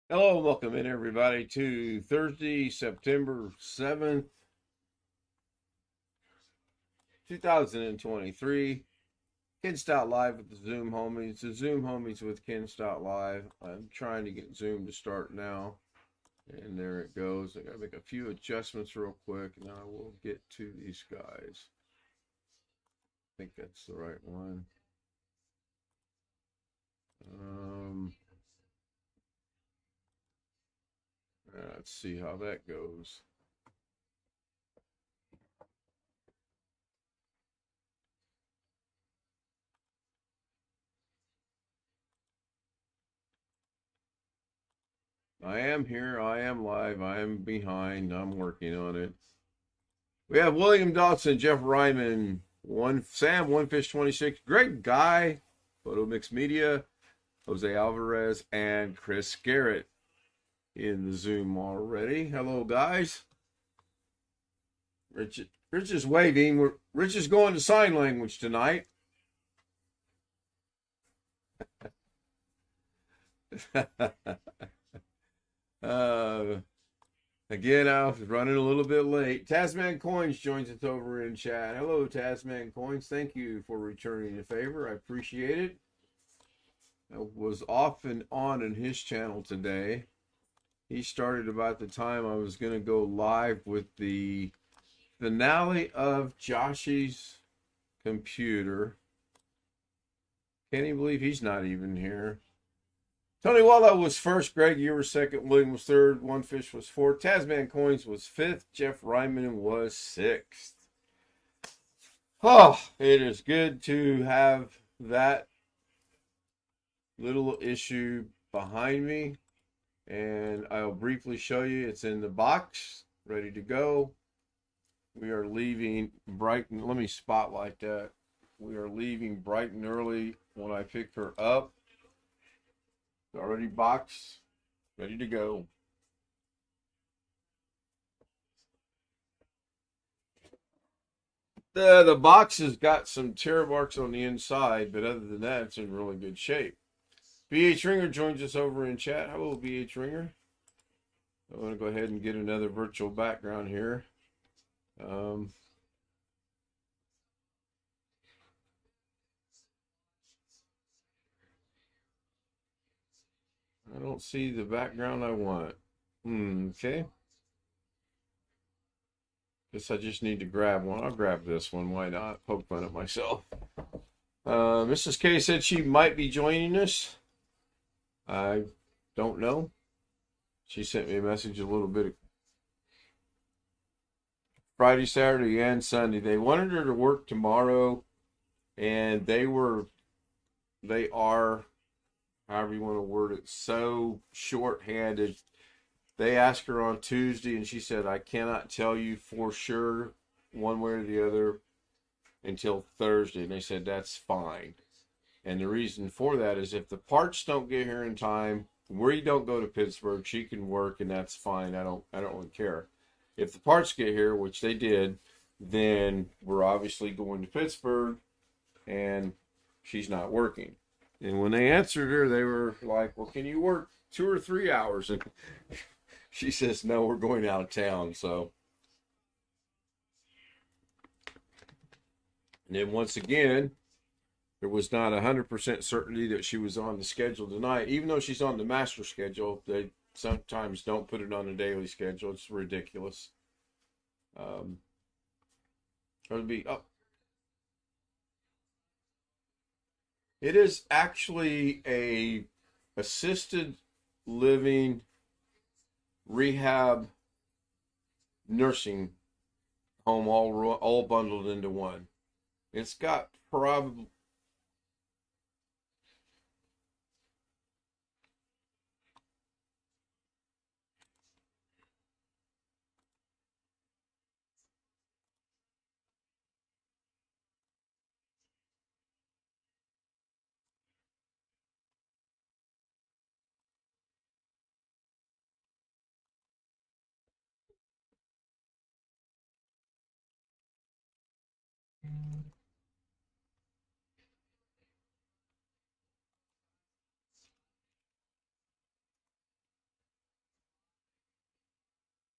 Hello, and welcome in everybody to Thursday, September 7th, 2023. Ken Stout Live with the Zoom homies. The Zoom homies with Ken Stout Live. I'm trying to get Zoom to start now. And there it goes. I gotta make a few adjustments real quick, and then I will get to these guys. I think that's the right one. Um, let's see how that goes. I am here. I am live. I am behind. I'm working on it. We have William Dawson, Jeff Ryman, One Fish 26, great guy, Photo Mix Media, Jose Alvarez, and Chris Garrett in the Zoom already. Hello, guys. Rich is waving. Rich is going to sign language tonight. uh, Again, I was running a little bit late. Tasman Coins joins us over in chat. Hello, Tasman Coins. Thank you for returning the favor. I appreciate it. I was off and on in his channel today. He started about the time I was going to go live with the finale of Joshy's computer. Can't even believe he's not even here. Tony Waldo was first. Greg, you were second. William was third. One Fish was fourth. Tasman Coins was fifth. Jeff Ryman was sixth. Oh, it is good to have that little issue behind me. And I'll briefly show you. It's in the box, ready to go. We are leaving Brighton. Let me spotlight that. We are leaving Brighton early when I pick her up. It's already boxed, ready to go. The box has got some tear marks on the inside, but other than that, it's in really good shape. BH Ringer joins us over in chat. Hello, BH Ringer. I'm going to go ahead and get another virtual background here. I don't see the background I want. Okay. Guess I just need to grab one. I'll grab this one. Why not? Poke fun at myself. Mrs. K said she might be joining us. I don't know. She sent me a message a little bit Friday, Saturday, and Sunday. They wanted her to work tomorrow, and they are, however you want to word it, so short-handed. They asked her on Tuesday, and she said, I cannot tell you for sure one way or the other until Thursday. And they said, that's fine. And the reason for that is if the parts don't get here in time, we don't go to Pittsburgh, she can work, and that's fine. I don't really care. If the parts get here, which they did, then we're obviously going to Pittsburgh, and she's not working. And when they answered her, they were like, well, can you work 2 or 3 hours? And she says, no, we're going out of town. So, and then once again, there was not 100% certainty that she was on the schedule tonight, even though she's on the master schedule. They sometimes don't put it on the daily schedule. It's ridiculous. It is actually a assisted living rehab nursing home, all bundled into one. It's got probably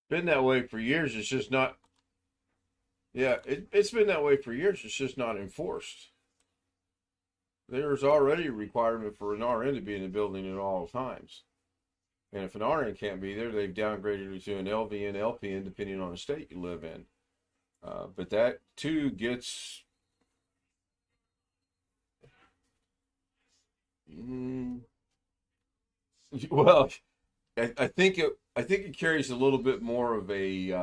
Been that way for years. It's just not. Yeah, it's been that way for years. It's just not enforced. There's already a requirement for an RN to be in the building at all times. And if an RN can't be there, they've downgraded it to an LVN, LPN, depending on the state you live in. But that too gets. Mm, well, I think it carries a little bit more of a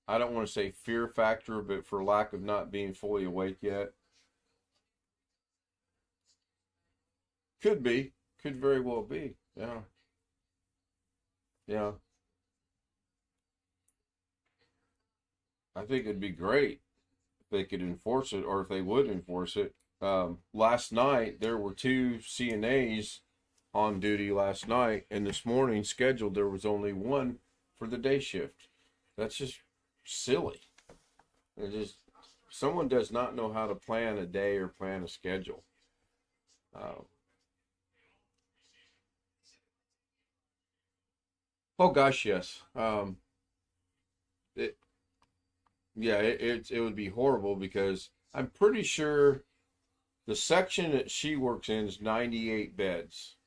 I don't want to say fear factor, but for lack of not being fully awake yet, could be, could very well be. Yeah, yeah. I think it'd be great if they could enforce it, or if they would enforce it. Last night there were two CNAs on duty last night, and this morning scheduled there was only one for the day shift. That's just silly. It just someone does not know how to plan a day or plan a schedule. Uh, oh gosh, yes. It yeah, it would be horrible because I'm pretty sure the section that she works in is 98 beds,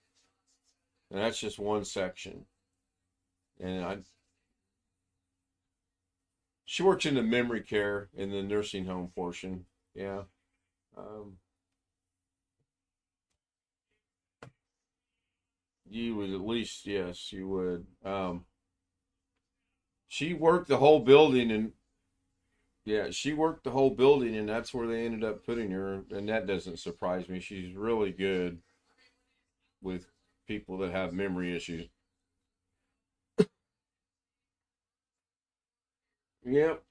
and that's just one section. And she works in the memory care in the nursing home portion. Yeah. Um, you would at least, yes, you would. She worked the whole building, and yeah, she worked the whole building, and that's where they ended up putting her. And that doesn't surprise me. She's really good with people that have memory issues. Yep.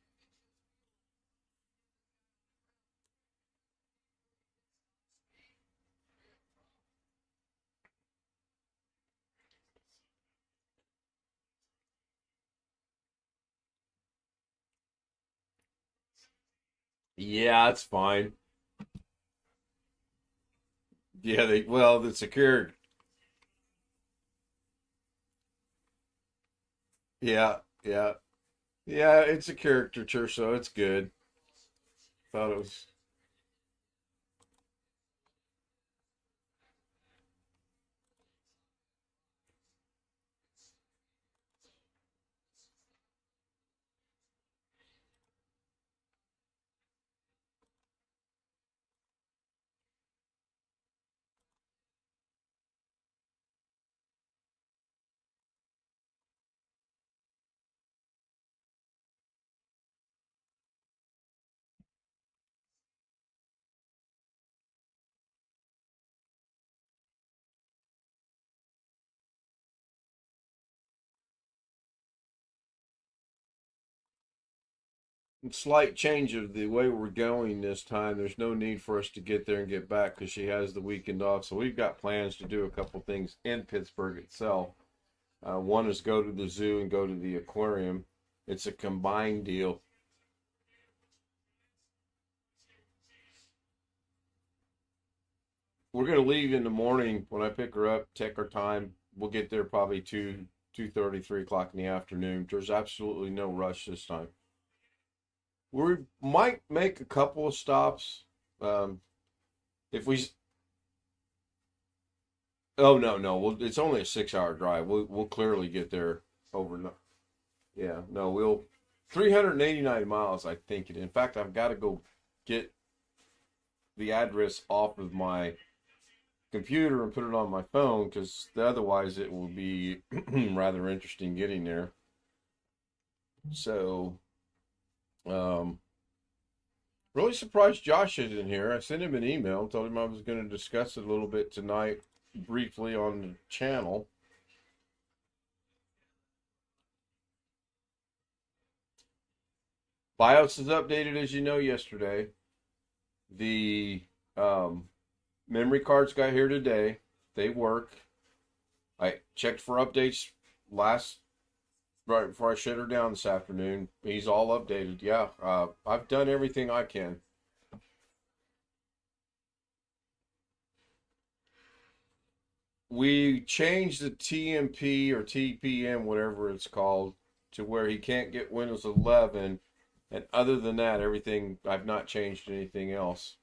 Yeah, it's fine. Yeah, they well, it's a character. Yeah, yeah, yeah. It's a caricature, so it's good. Thought it was. Slight change of the way we're going this time. There's no need for us to get there and get back because she has the weekend off. So we've got plans to do a couple things in Pittsburgh itself. One is go to the zoo and go to the aquarium. It's a combined deal. We're gonna leave in the morning when I pick her up. Take our time. We'll get there probably 2:30, 3 o'clock in the afternoon. There's absolutely no rush this time. We might make a couple of stops. Um, if we Oh no, no. Well, it's only a 6 hour drive. We'll clearly get there overnight. Yeah, no, we'll 389 miles, I think. In fact, I've got to go get the address off of my computer and put it on my phone because otherwise it will be rather interesting getting there. So, um, really surprised Josh isn't here. I sent him an email, told him I was going to discuss it a little bit tonight, briefly on the channel. BIOS is updated, as you know, yesterday. The um, memory cards got here today. They work. I checked for updates last right before I shut her down this afternoon. He's all updated. Yeah, I've done everything I can. We changed the TMP or TPM, whatever it's called, to where he can't get Windows 11. And other than that, everything, I've not changed anything else.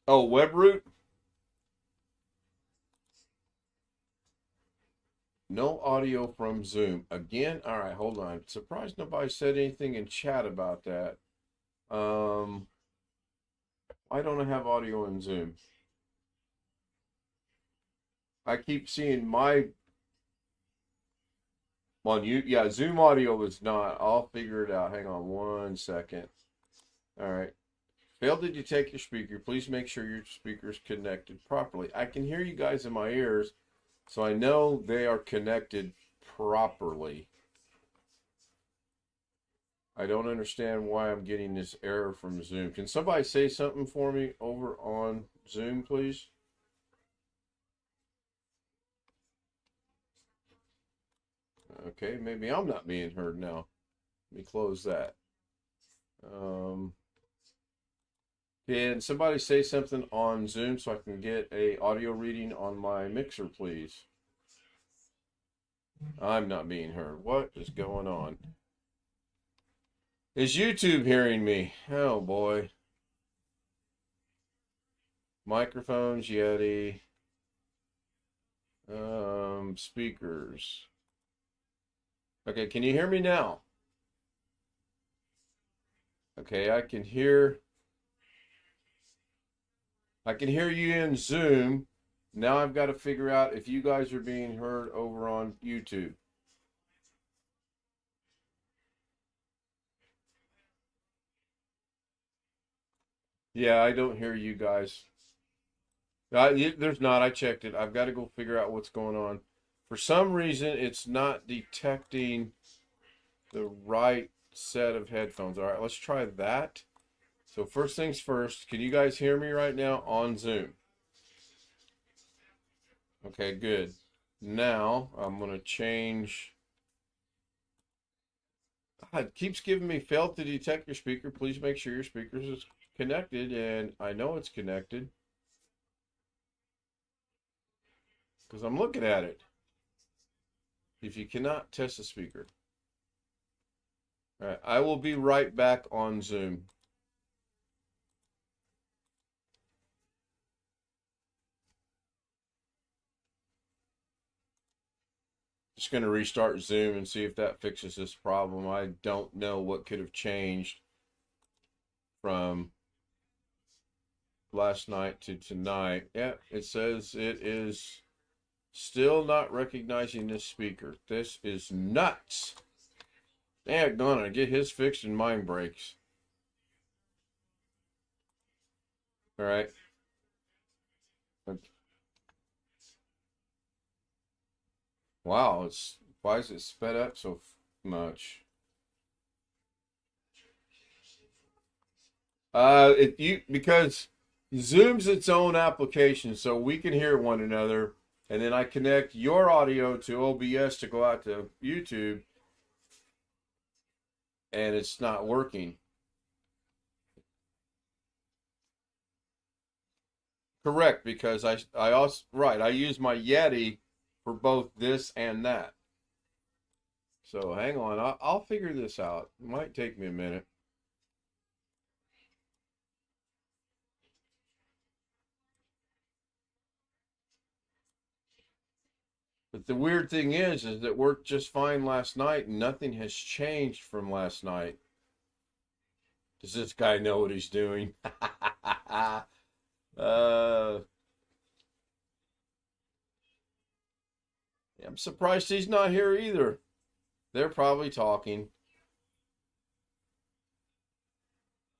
Oh, web root? No audio from Zoom. Again? All right, hold on. Surprised nobody said anything in chat about that. Why don't I have audio in Zoom? I keep seeing my on you. Yeah, Zoom audio is not. I'll figure it out. Hang on 1 second. All right. Failed to detect your speaker. Please make sure your speaker is connected properly. I can hear you guys in my ears, so I know they are connected properly. I don't understand why I'm getting this error from Zoom. Can somebody say something for me over on Zoom, please? Okay, maybe I'm not being heard now. Let me close that. Can somebody say something on Zoom so I can get a audio reading on my mixer, please? I'm not being heard. What is going on? Is YouTube hearing me? Oh boy. Microphones, Yeti. Speakers. Okay, can you hear me now? Okay, I can hear you in Zoom. Now I've got to figure out if you guys are being heard over on YouTube. Yeah, I don't hear you guys. There's not. I checked it. I've got to go figure out what's going on. For some reason, it's not detecting the right set of headphones. All right, let's try that. So first things first, can you guys hear me right now on Zoom? Okay, good. Now I'm going to change. It keeps giving me failed to detect your speaker. Please make sure your speaker is connected, and I know it's connected because I'm looking at it. If you cannot test the speaker. All right, I will be right back on Zoom. Just going to restart Zoom and see if that fixes this problem. I don't know what could have changed from last night to tonight. Yeah, it says it is still not recognizing this speaker. This is nuts. Daggone it, get his fixed and mine breaks. All right. Wow, why is it sped up so much? Because Zoom's its own application, so we can hear one another, and then I connect your audio to OBS to go out to YouTube, and it's not working. Correct, because I also I use my Yeti for both this and that. So hang on, I'll figure this out. It might take me a minute. But the weird thing is that worked just fine last night, and nothing has changed from last night. Does this guy know what he's doing? I'm surprised he's not here either. They're probably talking.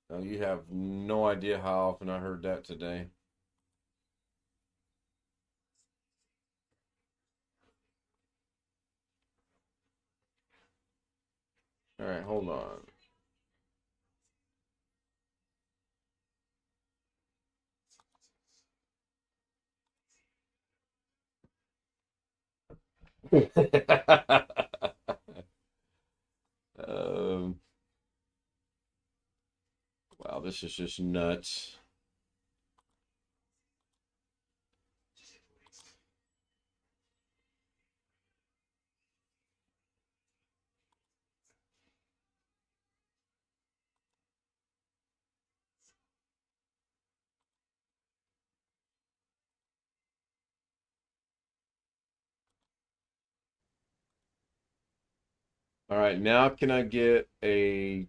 Oh, you have no idea how often I heard that today. All right, hold on. um, wow, this is just nuts. All right, now can I get a?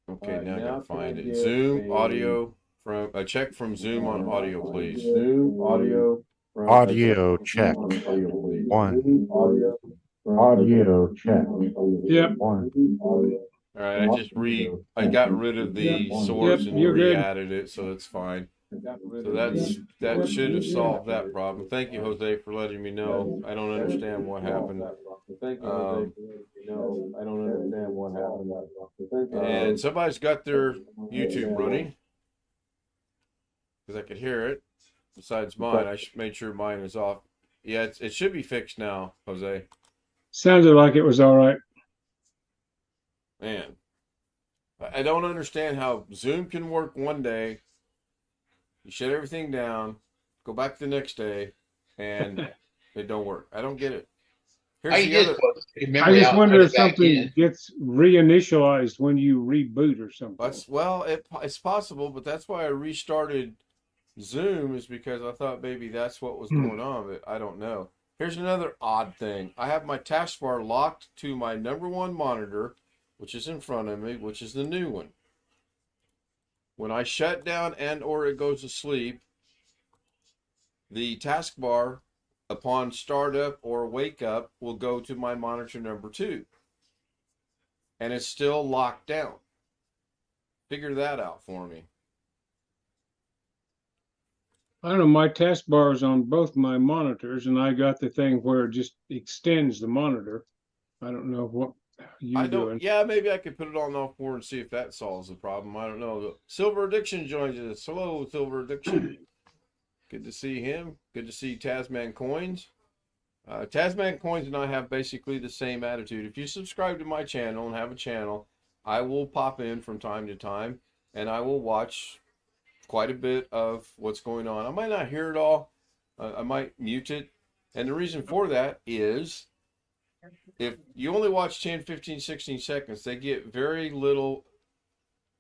Okay, now I gotta find it. Zoom audio from a check from Zoom on audio, please. Zoom audio from Audio check. audio, please. One. Audio Check. Yep. One. All right, I got rid of the source and you're good. re-added it, so it's fine. So that should have solved that problem. Thank you, Jose, for letting me know. I don't understand what happened. And somebody's got their YouTube running because I could hear it. Besides mine, I made sure mine is off. Yeah, it should be fixed now, Jose. Sounded like it was all right. Man, I don't understand how Zoom can work one day. You shut everything down, go back the next day, and it don't work. I don't get it. Here's the other. I just wonder if something gets reinitialized when you reboot or something. It's possible, but that's why I restarted Zoom, is because I thought maybe that's what was going on, but I don't know. Here's another odd thing. I have my taskbar locked to my number one monitor, which is in front of me, which is the new one. When I shut down and or it goes to sleep, the taskbar, upon startup or wake up, will go to my monitor number 2. And it's still locked down. Figure that out for me. I don't know, my taskbar is on both my monitors, and I got the thing where it just extends the monitor. I don't know what you're doing. Yeah, maybe I could put it on off board and see if that solves the problem. I don't know. Silver Addiction joins us. Hello, Silver Addiction. Good to see him. Good to see Tasman Coins. Tasman Coins and I have basically the same attitude. If you subscribe to my channel and have a channel, I will pop in from time to time, and I will watch quite a bit of what's going on. I might not hear it all. I might mute it. And the reason for that is if you only watch 10, 15, 16 seconds, they get very little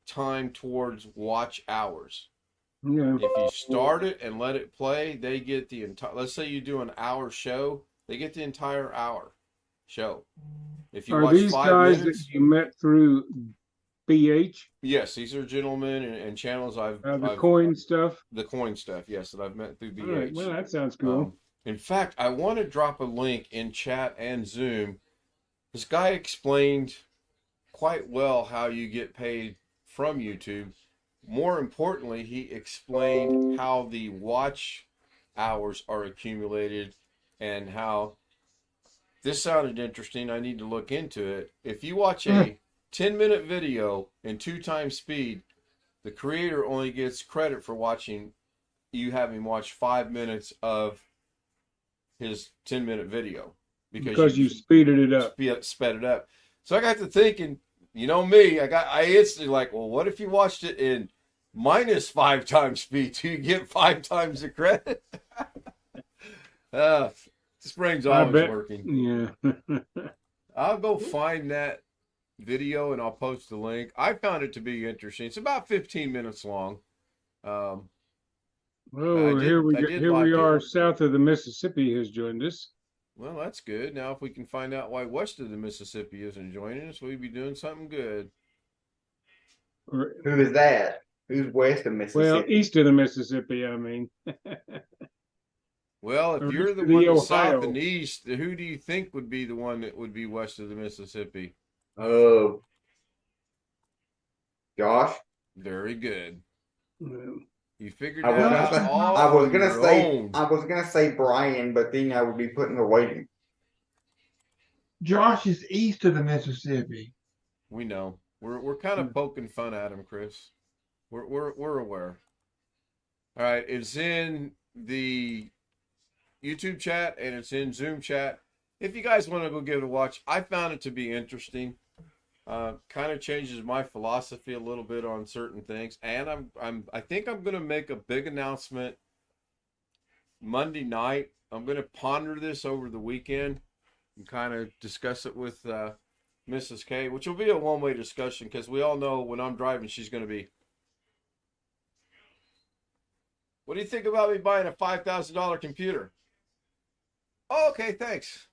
time towards watch hours. Yeah. If you start it and let it play, they get the entire, let's say you do an hour show, they get the entire hour show. If you Are watch these 5 guys minutes, that you met through BH? yes, these are gentlemen and channels The coin stuff? The coin stuff, yes, that I've met through BH. All right, well, that sounds cool. In fact, I want to drop a link in chat and Zoom. This guy explained quite well how you get paid from YouTube. More importantly, he explained how the watch hours are accumulated and how this sounded interesting. I need to look into it. If you watch a 10-minute video in 2 times speed, the creator only gets credit for watching you having watched 5 minutes of his 10-minute video because you speeded it up. Sped it up. So I got to thinking, you know me, I instantly like, well, what if you watched it in minus 5 times speed? Do you get 5 times the credit? This brain's always working. Yeah. I'll go find that video and I'll post the link. I found it to be interesting. It's about 15 minutes long. Oh, here we are. South of the Mississippi has joined us. Well, that's good. Now, if we can find out why west of the Mississippi isn't joining us, we'd be doing something good. Who is that? Who's west of Mississippi? Well, east of the Mississippi, I mean. Well, if you're the one that's south and east, who do you think would be the one that would be west of the Mississippi? Oh, Josh. Very good. Well, you figured that out all I was gonna say Brian, but then I would be putting the waiting. Josh is east of the Mississippi. We know. We're kind of poking fun at him, Chris. We're aware. All right, it's in the YouTube chat and it's in Zoom chat. If you guys want to go give it a watch, I found it to be interesting. Kind of changes my philosophy a little bit on certain things, and I think I'm going to make a big announcement Monday night. I'm going to ponder this over the weekend and kind of discuss it with Mrs. K, which will be a one-way discussion because we all know when I'm driving, she's going to be, what do you think about me buying a $5,000 computer? Oh, okay, thanks.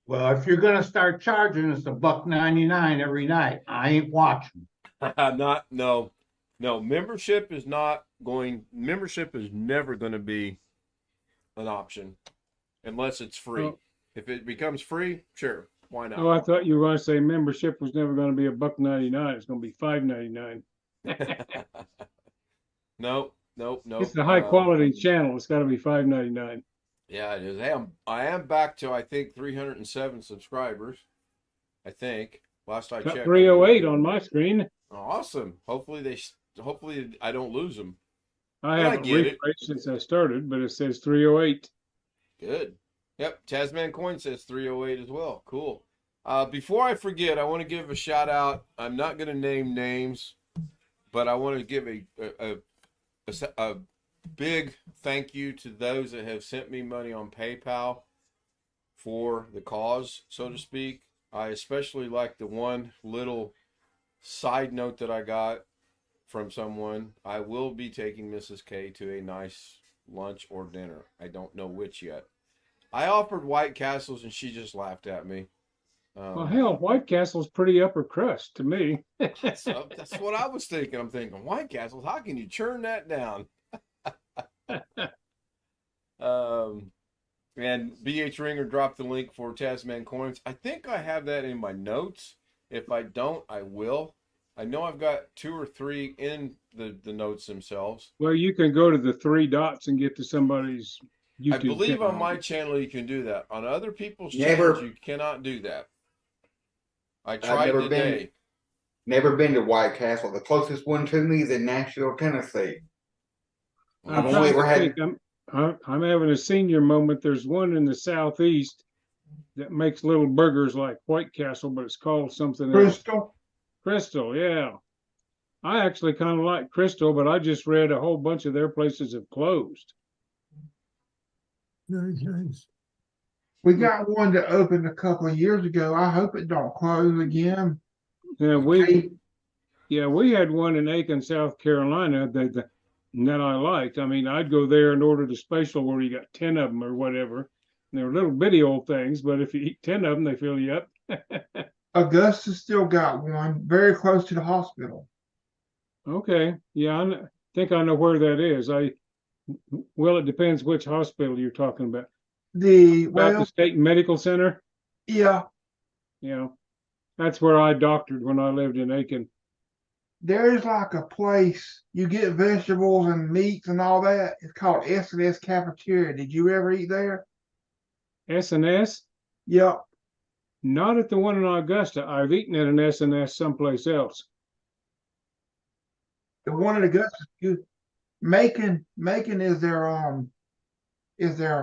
Well, if you're gonna start charging us $1.99 every night, I ain't watching. Not no, no. Membership is not going. Membership is never going to be an option unless it's free. Oh, If it becomes free, sure, why oh, I not? thought you were going to say membership was never going to be $1.99. It's going to be $5.99. Nope, nope, It's nope. a high quality channel. It's got to be $5.99. Yeah, it is. Hey, I am back to I think 307 subscribers. I think last I Got checked. 308 on my screen. Awesome. Hopefully I don't lose them. I But I haven't get it. refreshed since I started, but it says 308. Good. Yep. Tasman Coin says 308 as well. Cool. Before I forget, I want to give a shout out. I'm not going to name names, but I want to give a big thank you to those that have sent me money on PayPal for the cause, so to speak. I especially like the one little side note that I got from someone. I will be taking Mrs. K to a nice lunch or dinner. I don't know which yet. I offered White Castles and she just laughed at me. Well, hell, White Castle's pretty upper crust to me. That's what I was thinking. I'm thinking, White Castles, how can you churn that down? And BH Ringer dropped the link for Tasman Coins. I think I have that in my notes. If I don't, I will. I know I've got 2 or 3 in the notes themselves. Well, you can go to the 3 dots and get to somebody's YouTube I believe channel. on my channel you can do that. On other people's Never- channels, you cannot do that. I I've tried never today. Never been to White Castle. The closest one to me is in Nashville, Tennessee. I'm I've trying only to ever had- think. I'm having a senior moment. There's one in the southeast that makes little burgers like White Castle, but it's called something else. Crystal, Crystal, yeah. I actually kind of like Crystal, but I just read a whole bunch of their places have closed. we got one that opened a couple of years ago. I hope it don't close again. Yeah, Hey, we had one in Aiken, South Carolina that I liked. I mean, I'd go there and order the special where you got 10 of them or whatever. And they're little bitty old things, but if you eat 10 of them, they fill you up. Augusta still got one very close to the hospital. Okay, yeah, think I know where that is. Well, it depends which hospital you're talking about. About the state medical center. Yeah, Yeah, that's where I doctored when I lived in Aiken. there's like a place you get vegetables and meats and all that. It's called S&S Cafeteria. Did you ever eat there? S&S, Yep. not at the one in Augusta. I've eaten at an S&S someplace else. The one in Augusta is good. Macon is their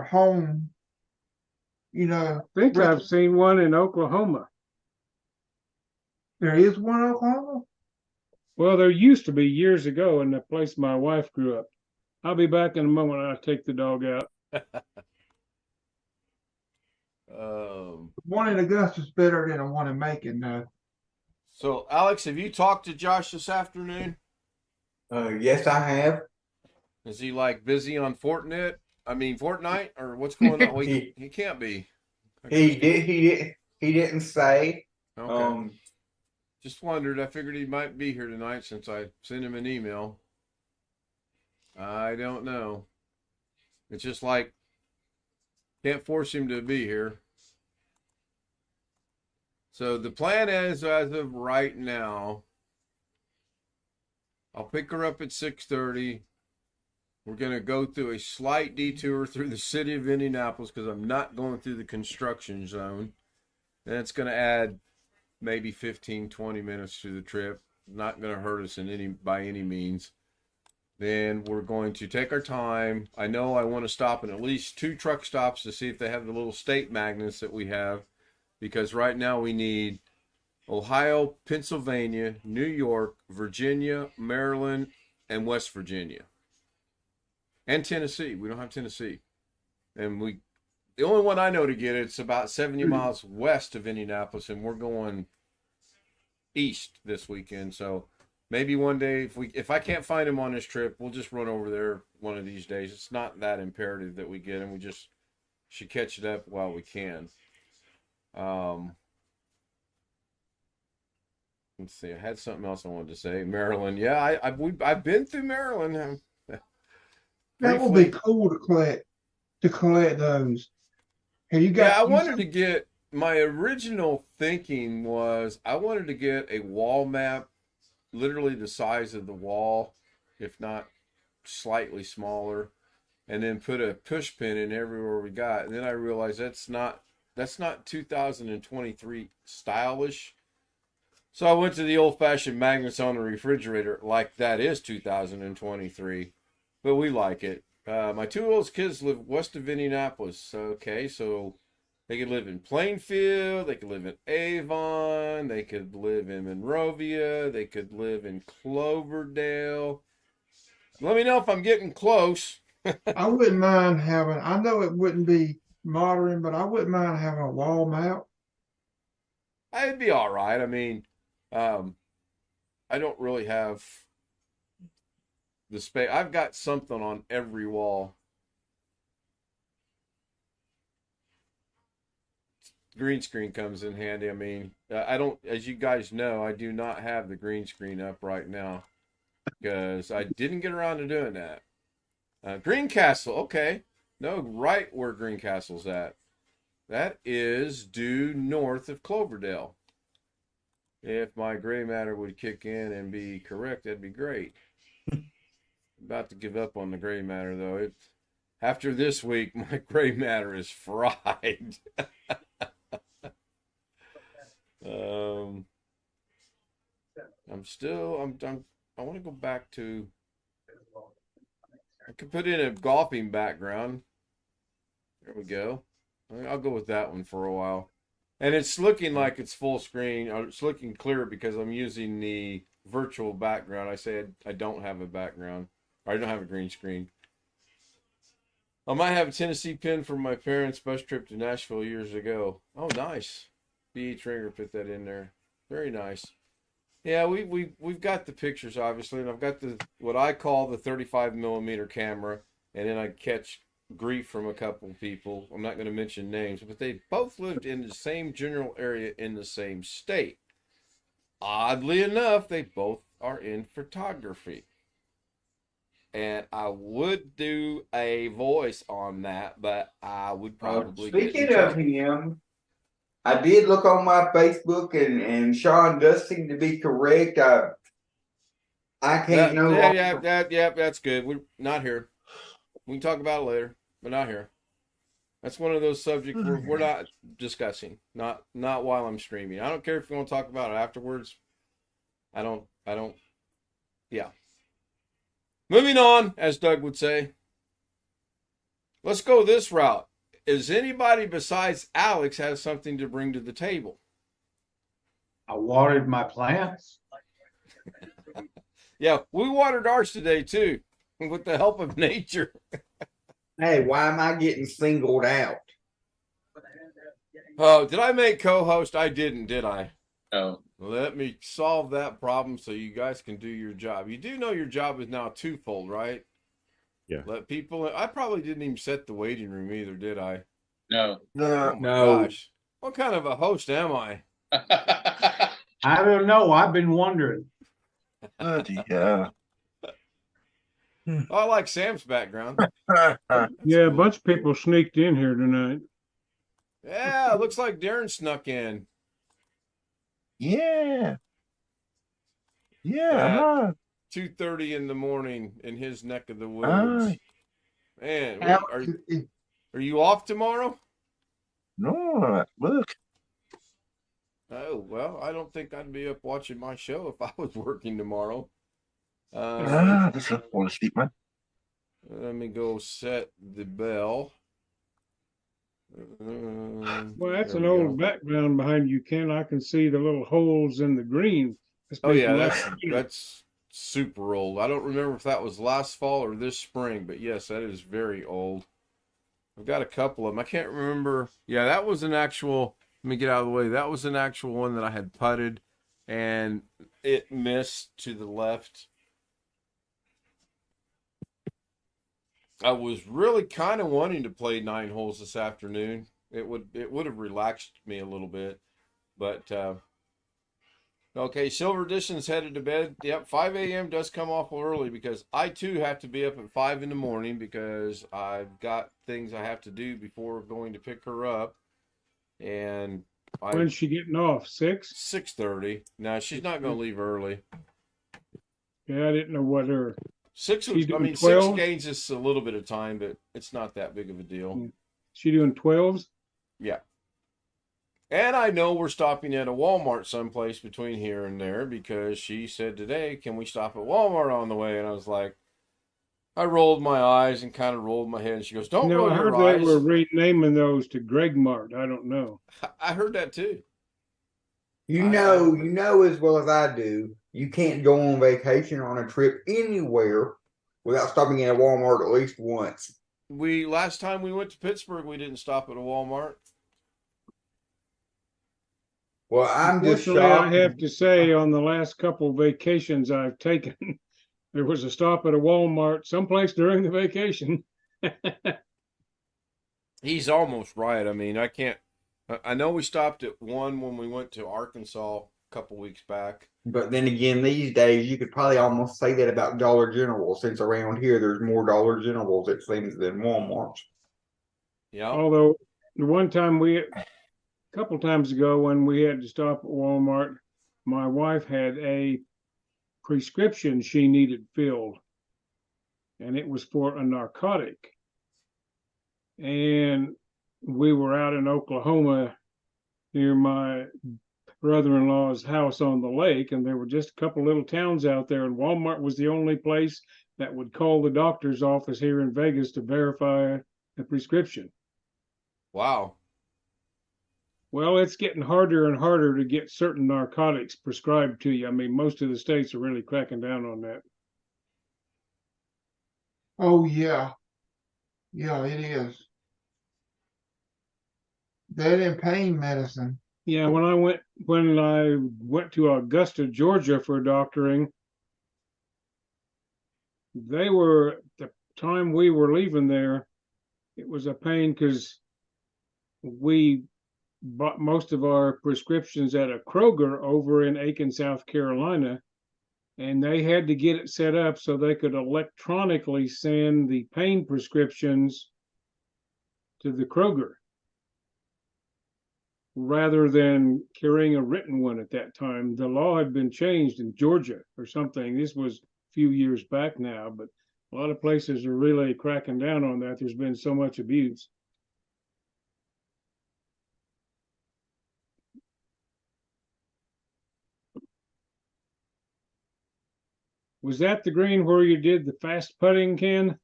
home. You know, I think I've seen one in Oklahoma. there is one in Oklahoma. Well, there used to be years ago in the place my wife grew up. I'll be back in a moment. I'll take the dog out. One in Augusta is better than the one in Macon, though. So, Alex, have you talked to Josh this afternoon? Yes, I have. Is he like busy on Fortnite? I mean, Fortnite, or what's going on? Well, he can't be. He didn't say. Okay. Just wondered. I figured he might be here tonight since I sent him an email. I don't know. It's just like, can't force him to be here. So the plan is, as of right now, I'll pick her up at 6:30. We're going to go through a slight detour through the city of Indianapolis because I'm not going through the construction zone. And it's going to add maybe 15, 20 minutes to the trip. Not going to hurt us by any means. Then we're going to take our time. I know I want to stop in at least 2 truck stops to see if they have the little state magnets that we have. Because right now we need Ohio, Pennsylvania, New York, Virginia, Maryland, and West Virginia. And Tennessee. We don't have Tennessee. And the only one I know to get it's about 70 miles west of Indianapolis, and we're going east this weekend. So maybe one day, if I can't find him on this trip, we'll just run over there one of these days. It's not that imperative that we get him. We just should catch it up while we can. Let's see. I had something else I wanted to say. Maryland. Yeah, I've been through Maryland. That would be cool to collect those. Have you Yeah, got I wanted to get my original thinking was I wanted to get a wall map, literally the size of the wall, if not slightly smaller, and then put a push pin in everywhere we got. And then I realized that's not 2023 stylish. So I went to the old-fashioned magnets on the refrigerator, like that is 2023, but we like it. My two oldest kids live west of Indianapolis. Okay, so they could live in Plainfield, they could live in Avon, they could live in Monrovia, they could live in Cloverdale. Let me know if I'm getting close. I wouldn't mind having, I know it wouldn't be modern, but I wouldn't mind having a wall mount. I'd be all right. I mean, I don't really have the space. I've got something on every wall. Green screen comes in handy. I mean, I don't, as you guys know, I do not have the green screen up right now because I didn't get around to doing that. Greencastle, okay. No, right where Greencastle's at. That is due north of Cloverdale. If my gray matter would kick in and be correct, that'd be great. About to give up on the gray matter, though. After this week, my gray matter is fried. I want to go back to, I could put in a golfing background. There we go. I'll go with that one for a while. And it's looking like it's full screen. It's looking clear because I'm using the virtual background. I said I don't have a background. Or I don't have a green screen. I might have a Tennessee pin from my parents' bus trip to Nashville years ago. Oh, nice. B.H. Ringer put that in there. Very nice. Yeah, we've got the pictures, obviously, and I've got the what I call the 35 millimeter camera, and then I catch grief from a couple people. I'm not going to mention names, but they both lived in the same general area in the same state. Oddly enough, they both are in photography. And I would do a voice on that, but I would probably Speaking of him, I did look on my Facebook, and Sean does seem to be correct. I can't know. Yeah, that's good. We're not here. We can talk about it later, but not here. That's one of those subjects we're not discussing. Not while I'm streaming. I don't care if you want to talk about it afterwards. I don't. Yeah. Moving on, as Doug would say. Let's go this route. Is anybody besides Alex has something to bring to the table? I watered my plants. Yeah, we watered ours today too, with the help of nature. Hey, why am I getting singled out? Oh, did I make co-host? I didn't, did I? No. Let me solve that problem so you guys can do your job. You do know your job is now twofold, right? Yeah. Let people in. I probably didn't even set the waiting room either, did I? No. Oh my No. gosh. What kind of a host am I? I don't know. I've been wondering. Yeah. Oh, I like Sam's background. Yeah, a bunch of people sneaked in here tonight. Yeah, looks like Darren snuck in. Yeah. Yeah. 2:30 in the morning in his neck of the woods. Man, are you off tomorrow? No, look. Oh, well, I don't think I'd be up watching my show if I was working tomorrow. This is want to sleep, man. Let me go set the bell. Well, that's There an we old go. background behind you, Ken. I can see the little holes in the green. Oh yeah, that's super old. I don't remember if that was last fall or this spring, but yes, that is very old. I've got a couple of them. I can't remember. Yeah, that was an actual. Let me get out of the way. That was an actual one that I had putted, and it missed to the left. I was really kind of wanting to play 9 holes this afternoon. It would have relaxed me a little bit, but okay. Silver Edition's headed to bed. Yep, 5 a.m. does come awful early because I too have to be up at 5 in the morning because I've got things I have to do before going to pick her up, and When's she getting off? 6? 6:30. Now she's not going to leave early. Yeah, I didn't know what her. 6. She's I doing mean, 12? 6 gains us a little bit of time, but it's not that big of a deal. She doing 12s? Yeah. And I know we're stopping at a Walmart someplace between here and there because she said today, can we stop at Walmart on the way? And I was like, I rolled my eyes and kind of rolled my head. And she goes, don't No, roll I your heard they eyes. were renaming those to Greg Mart. I don't know. I heard that too. You know as well as I do, you can't go on vacation on a trip anywhere without stopping at a Walmart at least once. Last time we went to Pittsburgh, we didn't stop at a Walmart. Well, I'm just Unfortunately, I shocked. have to say, on the last couple vacations I've taken, there was a stop at a Walmart someplace during the vacation. He's almost right. I mean, I know we stopped at one when we went to Arkansas a couple weeks back. But then again, these days you could probably almost say that about Dollar General, since around here there's more Dollar Generals, it seems, than Walmarts. Yeah. Although the one time a couple times ago when we had to stop at Walmart, my wife had a prescription she needed filled, and it was for a narcotic. And we were out in Oklahoma near my brother-in-law's house on the lake, and there were just a couple little towns out there, and Walmart was the only place that would call the doctor's office here in Vegas to verify a prescription. Wow. Well, it's getting harder and harder to get certain narcotics prescribed to you. I mean, most of the states are really cracking down on that. Oh yeah. Yeah, it is. That and pain medicine. Yeah, when I went to Augusta, Georgia for doctoring, the time we were leaving there, it was a pain because we bought most of our prescriptions at a Kroger over in Aiken, South Carolina, and they had to get it set up so they could electronically send the pain prescriptions to the Kroger rather than carrying a written one at that time. The law had been changed in Georgia or something. This was a few years back now, but a lot of places are really cracking down on that. There's been so much abuse. Was that the green where you did the fast putting, Ken?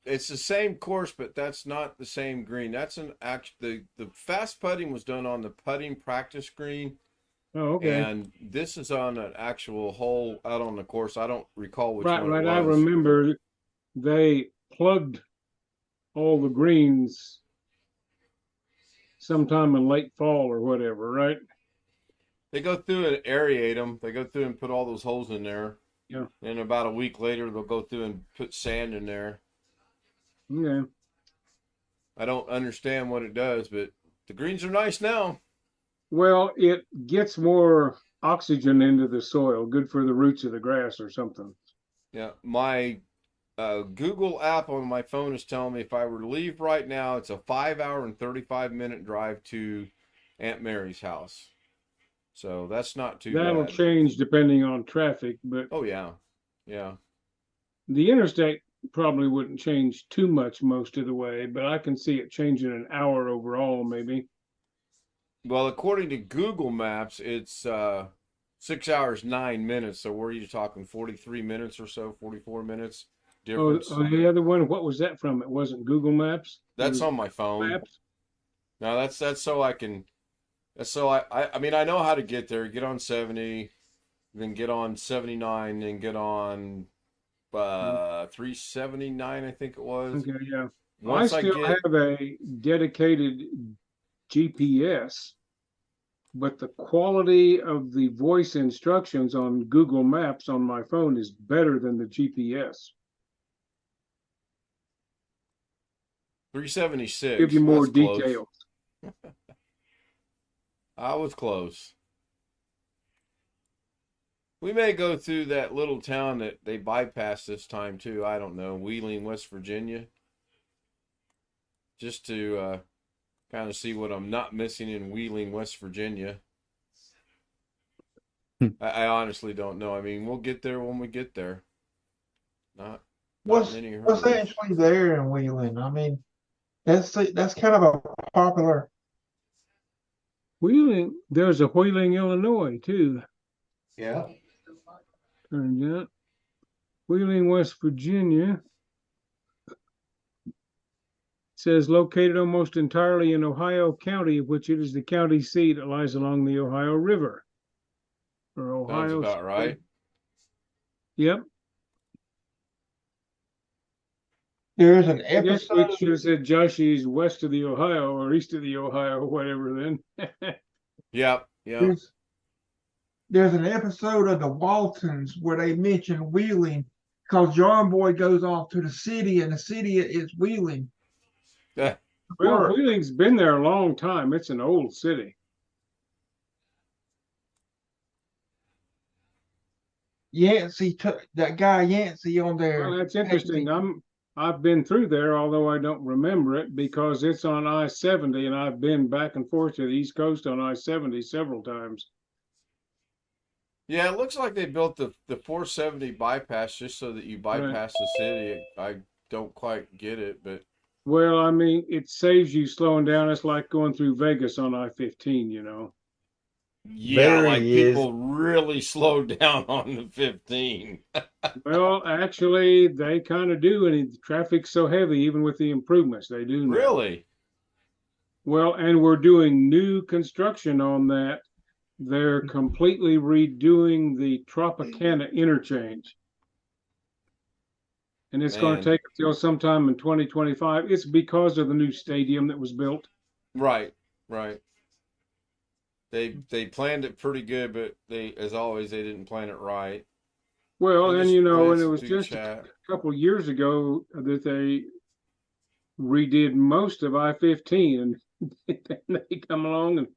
It's the same course, but that's not the same green. That's the fast putting was done on the putting practice green. Oh, okay. And this is on an actual hole out on the course. I don't recall which one it Right. was. I remember they plugged all the greens sometime in late fall or whatever, right? They go through and aerate them. They go through and put all those holes in there. Yeah. And about a week later, they'll go through and put sand in there. Yeah. I don't understand what it does, but the greens are nice now. Well, it gets more oxygen into the soil, good for the roots of the grass or something. Yeah, my Google app on my phone is telling me if I were to leave right now, it's a 5-hour and 35-minute drive to Aunt Mary's house. So that's not too That'll bad. change depending on traffic, but Oh, yeah. Yeah. the interstate probably wouldn't change too much most of the way, but I can see it changing an hour overall, maybe. Well, according to Google Maps, it's 6 hours, 9 minutes. So where are you talking, 43 minutes or so, 44 minutes difference? Oh, the other one, what was that from? It wasn't Google Maps? That's It was on my phone. Maps? No, that's so I can. That's so I mean, I know how to get there. Get on 70, then get on 79, then get on 379, I think it was. Okay, yeah. Once I still have a dedicated GPS, but the quality of the voice instructions on Google Maps on my phone is better than the GPS. 376. Give you more That's close. details. I was close. We may go through that little town that they bypassed this time too. I don't know, Wheeling, West Virginia, just to kind of see what I'm not missing in Wheeling, West Virginia. I honestly don't know. I mean, we'll get there when we get there. Not What's many what's hurdles. actually there in Wheeling? I mean, that's kind of a popular. Wheeling, there's a Wheeling, Illinois, too. Yeah. Turns out. Wheeling, West Virginia. It says located almost entirely in Ohio County, of which it is the county seat. It lies along the Ohio River. Or Ohio. Sounds about right. Yep. There's an I guess we episode. should have said Joshy's west of the Ohio or east of the Ohio or whatever then. Yep. Yep. There's an episode of the Waltons where they mention Wheeling because John Boy goes off to the city and the city is Wheeling. Yeah. Well, Wheeling's been there a long time. It's an old city. Yancey took that guy Yancey on there. Well, that's interesting. I've been through there, although I don't remember it because it's on I-70 and I've been back and forth to the East Coast on I-70 several times. Yeah, it looks like they built the 470 bypass just so that you bypass the city. I don't quite get it, but well, I mean, it saves you slowing down. It's like going through Vegas on I-15, you know. yeah, There like he is. people really slowed down on the 15. Well, actually, they kind of do, and the traffic's so heavy, even with the improvements, they do now. Really? Well, and we're doing new construction on that. They're completely redoing the Tropicana interchange. And it's going to Man. take until sometime in 2025. It's because of the new stadium that was built. Right, right. They planned it pretty good, but as always, they didn't plan it right. Well, They and just you know, and played it was some just chat. a couple of years ago that they redid most of I-15, and they come along and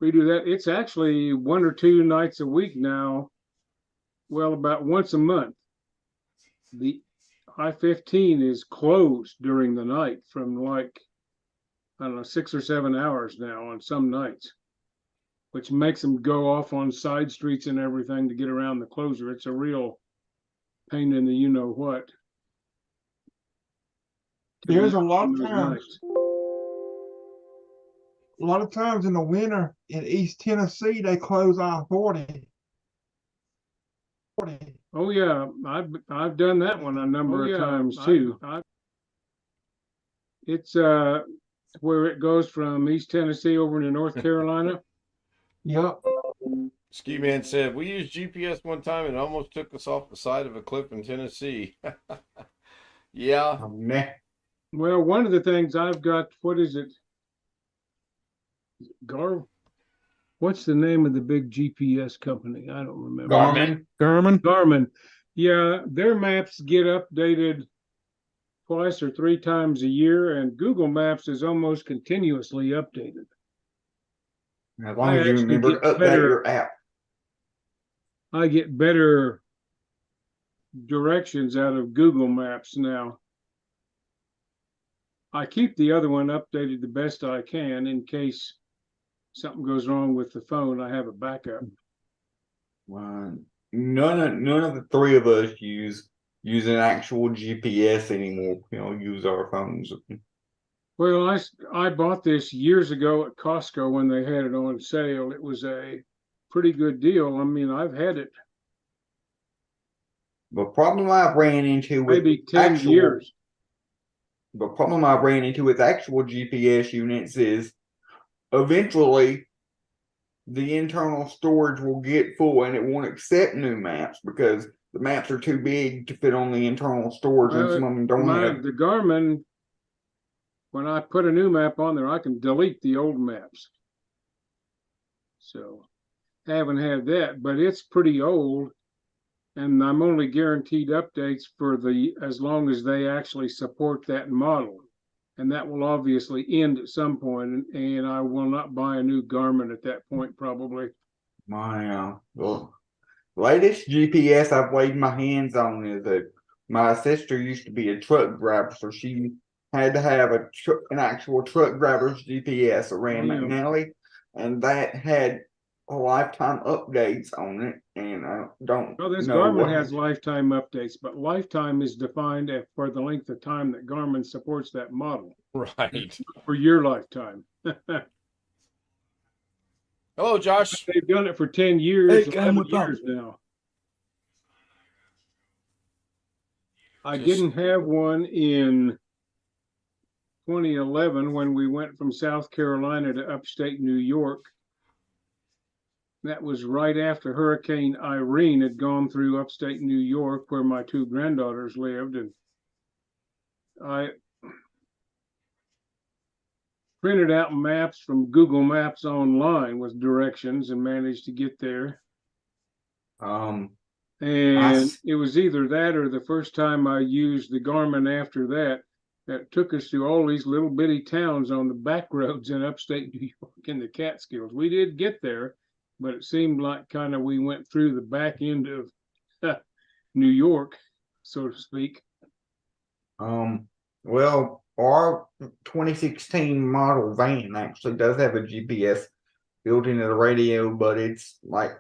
redo that. It's actually 1 or 2 nights a week now. Well, about once a month. The I-15 is closed during the night from like, I don't know, 6 or 7 hours now on some nights, which makes them go off on side streets and everything to get around the closure. It's a real pain in the you-know-what. There's a lot of Those times. nights. A lot of times in the winter in East Tennessee, they close I-40. Oh yeah, I've done that one a number of times too. It's where it goes from East Tennessee over into North Carolina. Yep. Ski Man said, we used GPS one time and it almost took us off the side of a cliff in Tennessee. Yeah. Meh. Well, one of the things I've got, what is it? What's the name of the big GPS company? I don't remember. Garmin. Yeah, their maps get updated twice or 3 times a year, and Google Maps is almost continuously updated. As long as you actually remember get to update better- your app. I get better directions out of Google Maps now. I keep the other one updated the best I can in case something goes wrong with the phone. I have a backup. None of the 3 of us use an actual GPS anymore. Use our phones. Well, I bought this years ago at Costco when they had it on sale. It was a pretty good deal. I mean, I've had it The problem I've ran into with maybe 10 actual, years. The problem I've ran into with actual GPS units is eventually the internal storage will get full and it won't accept new maps because the maps are too big to fit on the internal storage and some of them don't have. The Garmin, when I put a new map on there, I can delete the old maps. So I haven't had that, but it's pretty old. And I'm only guaranteed updates for as long as they actually support that model. And that will obviously end at some point, and I will not buy a new Garmin at that point, probably. My latest GPS I've laid my hands on is my sister used to be a truck driver, so she had to have an actual truck driver's GPS around Yeah. McNally, and that had lifetime updates on it, and I don't Well, this know Garmin what has lifetime updates, but lifetime is defined for the length of time that Garmin supports that model. Right. For your lifetime. Hello, Josh. They've done it for 10 years, Hey, Cam, 11 what's up? years now. I Just- didn't have one in 2011 when we went from South Carolina to upstate New York. That was right after Hurricane Irene had gone through upstate New York, where my two granddaughters lived, and I printed out maps from Google Maps online with directions and managed to get there. And it was either that or the first time I used the Garmin after that, that took us through all these little bitty towns on the back roads in upstate New York in the Catskills. We did get there, but it seemed like kind of we went through the back end of New York, so to speak. Well, our 2016 model van actually does have a GPS built into the radio, but it's like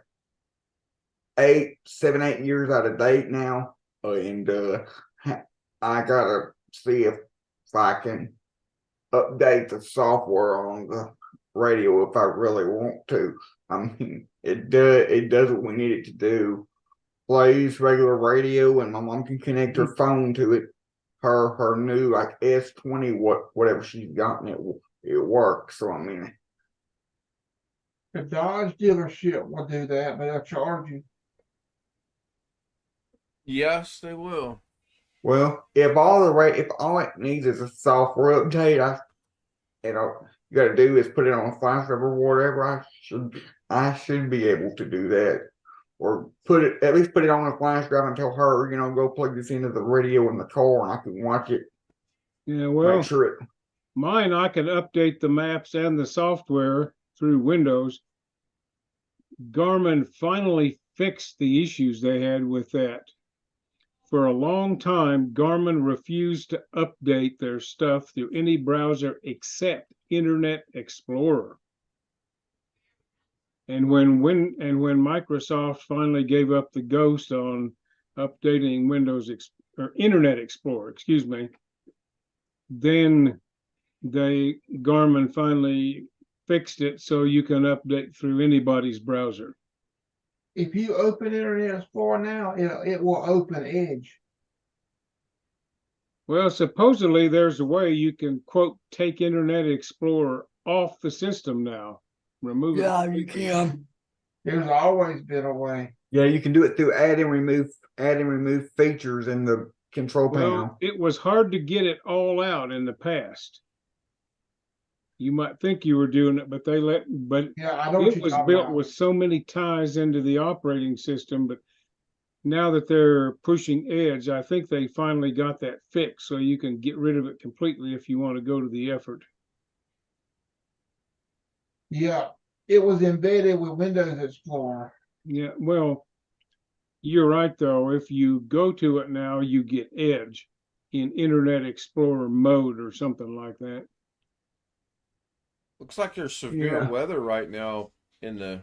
7, 8 years out of date now. And I gotta see if I can update the software on the radio if I really want to. I mean, it does what we need it to do. Plays regular radio, and my mom can connect her phone to it. Her new like S20 whatever she's gotten, it works. So I mean, The Dodge dealership will do that, but they'll charge you. Yes, they will. well, if all it needs is a software update, you got to do is put it on a flash drive or whatever. I should be able to do that, or at least put it on a flash drive and tell her, go plug this into the radio in the car and I can watch it. Yeah, well, Make sure it. mine, I can update the maps and the software through Windows. Garmin finally fixed the issues they had with that. For a long time, Garmin refused to update their stuff through any browser except Internet Explorer. And when Microsoft finally gave up the ghost on updating Internet Explorer, excuse me, then Garmin finally fixed it so you can update through anybody's browser. If you open Internet Explorer now, it will open Edge. Well, supposedly there's a way you can, quote, take Internet Explorer off the system now. Remove it. Yeah, you can. There's always been a way. Yeah, you can do it through add and remove features in the control panel. Well, it was hard to get it all out in the past. You might think you were doing it, but Yeah, I know what it you're was talking built about. with so many ties into the operating system. But now that they're pushing Edge, I think they finally got that fixed, so you can get rid of it completely if you want to go to the effort. Yeah, it was embedded with Windows Explorer. Yeah, well, you're right, though. If you go to it now, you get Edge in Internet Explorer mode or something like that. Looks like there's severe Yeah. weather right now in the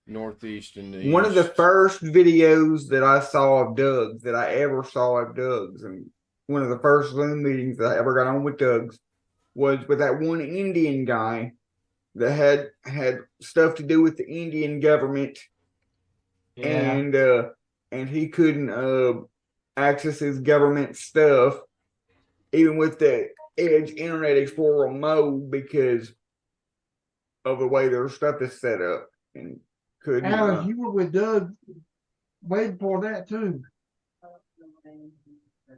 Northeast and the One of the East. first videos that I saw of Doug's, that I ever saw of Doug's, and one of the first Zoom meetings that I ever got on with Doug's, was with that one Indian guy that had stuff to do with the Indian government, and he couldn't access his government stuff, even with the Edge Internet Explorer mode, because of the way their stuff is set up, and couldn't. Alice, you were with Doug way before that too.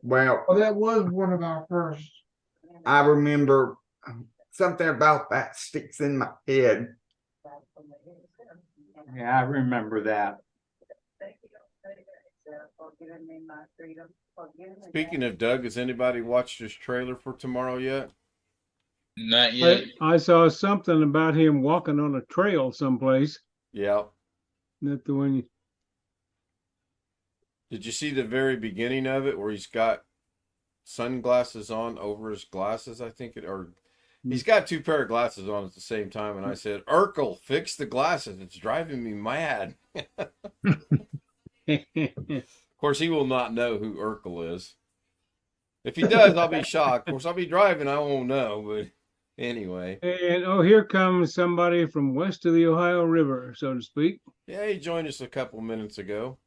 Well, Well, that was one of our first. I remember something about that sticks in my head. Yeah, I remember that. Speaking of Doug, has anybody watched his trailer for tomorrow yet? Not yet. I saw something about him walking on a trail someplace. Yeah. Not the one. Did you see the very beginning of it where he's got sunglasses on over his glasses? I think or he's got two pair of glasses on at the same time. And I said, Urkel, fix the glasses. It's driving me mad. Of course, he will not know who Urkel is. If he does, I'll be shocked. Of course, I'll be driving. I won't know. But anyway. And here comes somebody from west of the Ohio River, so to speak. Yeah, he joined us a couple minutes ago.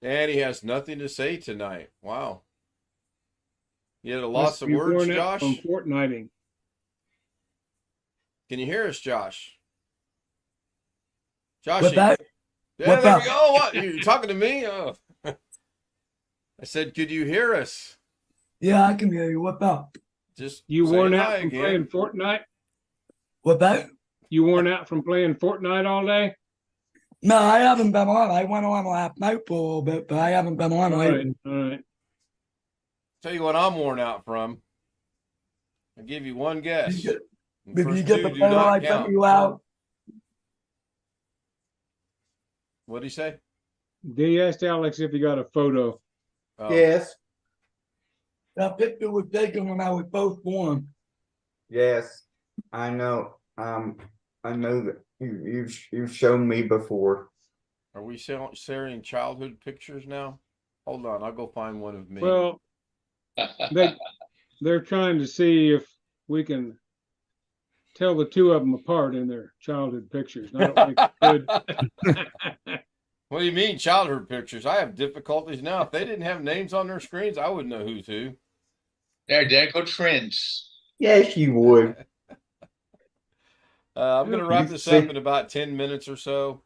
And he has nothing to say tonight. Wow. You had a loss of words, Josh? From fortnighting. Can you hear us, Josh? Josh, What that? yeah, what there that? we go. What? You're talking to me? Oh. I said, could you hear us? Yeah, I can hear you. What about? Just You say worn hi out from again. playing Fortnite? What about? You worn out from playing Fortnite all day? No, I haven't been on. I went on last night for a little bit, but I haven't been on All right, lately. all right. Tell you what I'm worn out from. I'll give you one guess. Did you The Did you first get two the do photo not I count. sent you out? What'd he say? They asked Alex if he got a photo. Oh, Yes, That picture was taken when I was both born. yes, I know. I know that you've shown me before. Are we sharing childhood pictures now? Hold on, I'll go find one of me. Well, they're trying to see if we can tell the two of them apart in their childhood pictures. And I don't think we could. What do you mean childhood pictures? I have difficulties now. If they didn't have names on their screens, I wouldn't know who's who. There go trends. Yes, you would. I'm going to wrap You this see- up in about 10 minutes or so.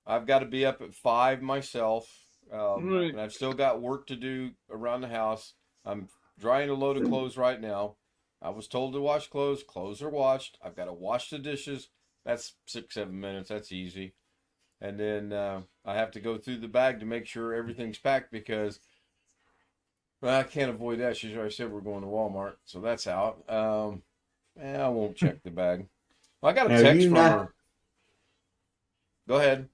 I've got to be up at 5 myself. Right. And I've still got work to do around the house. I'm drying a load of clothes right now. I was told to wash clothes. Clothes are washed. I've got to wash the dishes. That's 6-7 minutes. That's easy. And then I have to go through the bag to make sure everything's packed because well, I can't avoid that. She's already said we're going to Walmart, so that's out. I won't check the bag. Well, I got a Now, text you from know- her. Go ahead.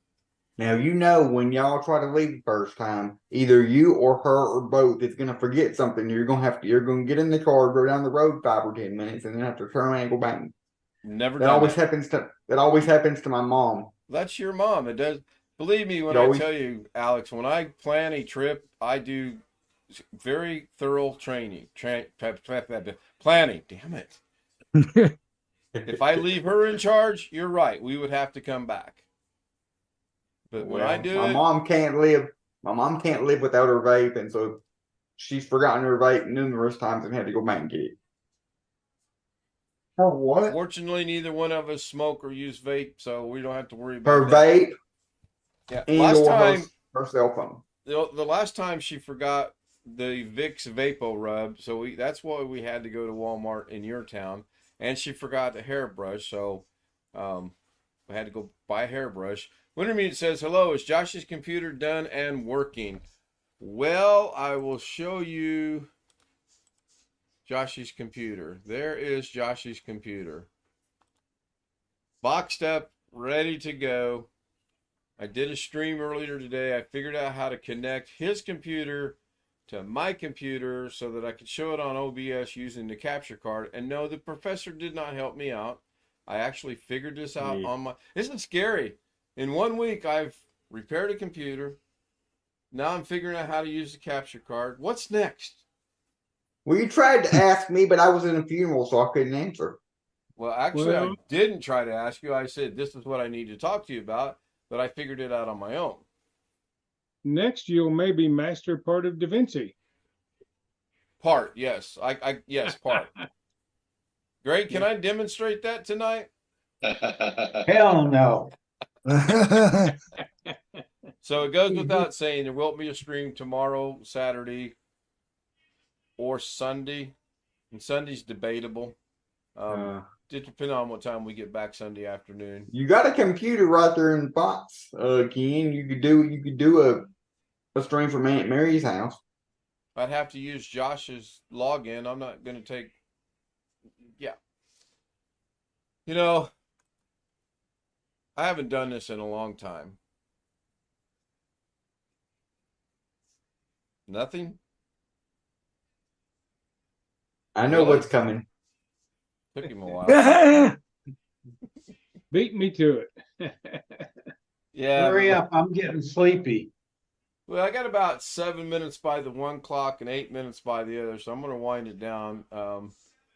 Now you know when y'all try to leave the first time, either you or her or both is gonna forget something. You're gonna get in the car, go down the road 5 or 10 minutes, and then have to turn around and go back. Never That done always that. happens to my mom. That's your mom. It does. Believe me when You I always- tell you, Alex, when I plan a trip, I do very thorough training. Planning. Damn it. If I leave her in charge, you're right. We would have to come back. But when I do my it, mom can't live. My mom can't live without her vape, and so she's forgotten her vape numerous times and had to go back and get it. For what? fortunately, neither one of us smoke or use vape, so we don't have to worry Her about that. vape Yeah. and Last or time, her cell phone. the last time she forgot the Vicks Vapo Rub, so that's why we had to go to Walmart in your town, and she forgot the hairbrush, so we had to go buy a hairbrush. Wintermute says, hello, is Josh's computer done and working? Well, I will show you Josh's computer. There is Josh's computer. Boxed up, ready to go. I did a stream earlier today. I figured out how to connect his computer to my computer so that I could show it on OBS using the capture card. And no, the professor did not help me out. I actually figured this out on my... Isn't it scary? In 1 week, I've repaired a computer. Now I'm figuring out how to use the capture card. What's next? Well, you tried to ask me, but I was in a funeral, so I couldn't answer. Well, actually, I Well- didn't try to ask you. I said, this is what I need to talk to you about, but I figured it out on my own. Next, you'll maybe master part of Da Vinci. Part, yes. Yes, part. Greg, can I demonstrate that tonight? Hell no. So it goes without saying there won't be a stream tomorrow, Saturday, or Sunday. And Sunday's debatable. depend on what time we get back Sunday afternoon. You got a computer right there in the box, Ken. You could do a stream from Aunt Mary's house. I'd have to use Josh's login. I'm not going to take. Yeah. You know, I haven't done this in a long time. Nothing? I know Really? what's coming. Took him a while. Beat me to it. Yeah. Hurry up, I'm getting sleepy. Well, I got about 7 minutes by the 1 clock and 8 minutes by the other, so I'm going to wind it down.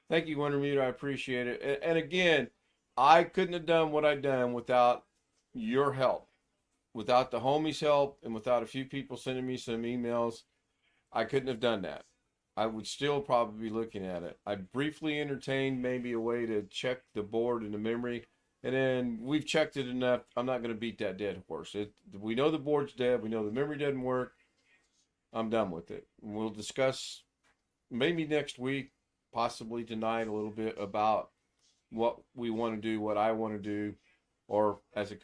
Thank you, Wintermute. I appreciate it. And again, I couldn't have done what I've done without your help, without the homies' help, and without a few people sending me some emails. I couldn't have done that. I would still probably be looking at it. I briefly entertained maybe a way to check the board and the memory. And then we've checked it enough. I'm not going to beat that dead horse. We know the board's dead. We know the memory doesn't work. I'm done with it. We'll discuss maybe next week, possibly tonight, a little bit about what we want to do, what I want to do, or as a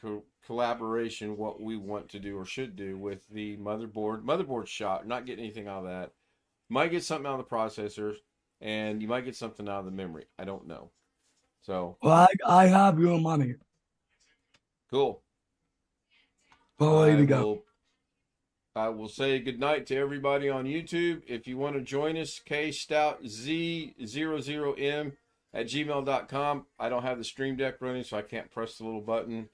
collaboration, what we want to do or should do with the motherboard. Motherboard shot. Not getting anything out of that. Might get something out of the processors, and you might get something out of the memory. I don't know. So, Well, I have your money. cool. Oh, way to go. I will say goodnight to everybody on YouTube. If you want to join us, Stout Z00M at gmail.com. I don't have the stream deck running, so I can't press the little button.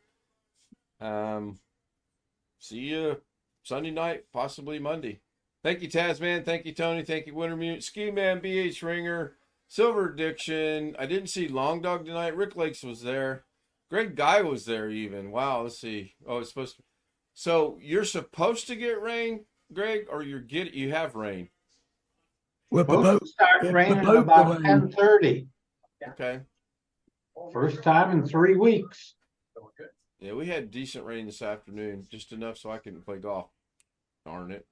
See you Sunday night, possibly Monday. Thank you, Tasman. Thank you, Tony. Thank you, Wintermute. Ski Man, BH Ringer, Silver Addiction. I didn't see Long Dog tonight. Rick Lakes was there. Greg Guy was there even. Wow, let's see. Oh, it's supposed to. So you're supposed to get rain, Greg, or you have rain? We're Supposed to start raining proposed to about rain. 10:30. Okay. First time in 3 weeks. Yeah, we had decent rain this afternoon, just enough so I couldn't play golf. Darn it.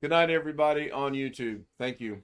Good night, everybody on YouTube. Thank you.